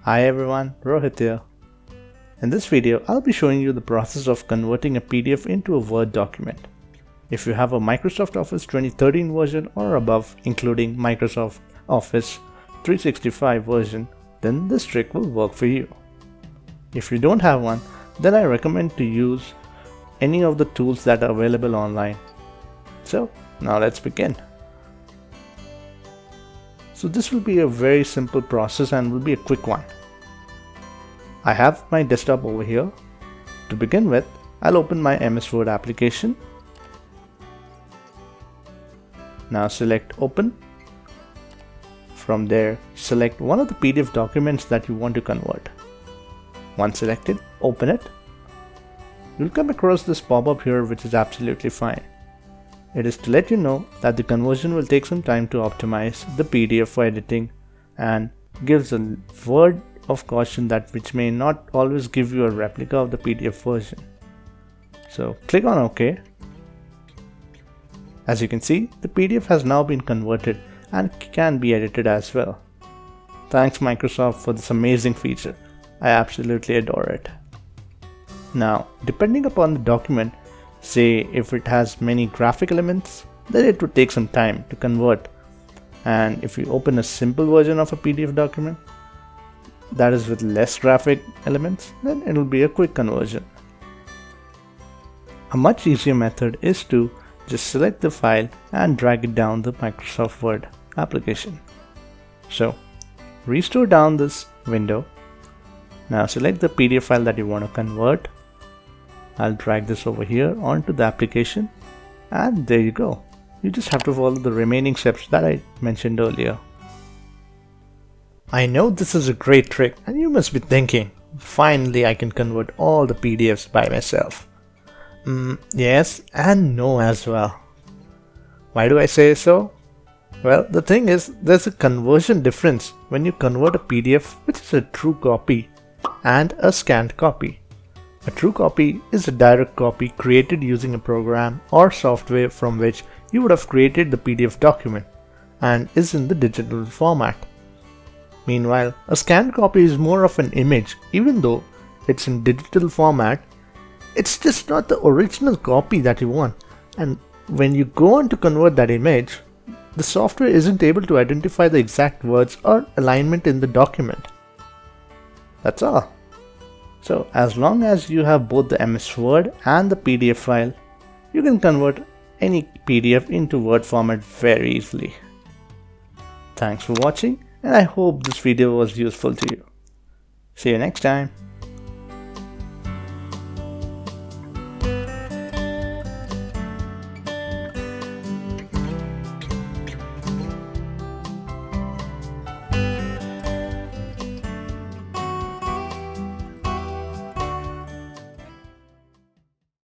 Hi everyone, Rohit here. In this video, I'll be showing you the process of converting a PDF into a Word document. If you have a Microsoft Office 2013 version or above, including Microsoft Office 365 version, then this trick will work for you. If you don't have one, then I recommend to use any of the tools that are available online. So now let's begin. So this will be a very simple process and will be a quick one. I have my desktop over here. To begin with, I'll open my MS Word application. Now select Open. From there, select one of the PDF documents that you want to convert. Once selected, open it. You'll come across this pop-up here, which is absolutely fine. It is to let you know that the conversion will take some time to optimize the PDF for editing and gives a word of caution that which may not always give you a replica of the PDF version. So click on OK. As you can see, the PDF has now been converted and can be edited as well. Thanks Microsoft for this amazing feature. I absolutely adore it. Now, depending upon the document, say if it has many graphic elements, then it would take some time to convert. And if you open a simple version of a PDF document that is with less graphic elements, then it will be a quick conversion. A much easier method is to just select the file and drag it down the Microsoft Word application. So restore down this window. Now select the PDF file that you want to convert. I'll drag this over here onto the application, and there you go. You just have to follow the remaining steps that I mentioned earlier. I know this is a great trick and you must be thinking, finally I can convert all the PDFs by myself. Yes and no as well. Why do I say so? Well, the thing is, there's a conversion difference when you convert a PDF which is a true copy and a scanned copy. A true copy is a direct copy created using a program or software from which you would have created the PDF document and is in the digital format. Meanwhile, a scanned copy is more of an image. Even though it's in digital format, it's just not the original copy that you want. And when you go on to convert that image, the software isn't able to identify the exact words or alignment in the document. That's all. So as long as you have both the MS Word and the PDF file, you can convert any PDF into Word format very easily. Thanks for watching, and I hope this video was useful to you. See you next time.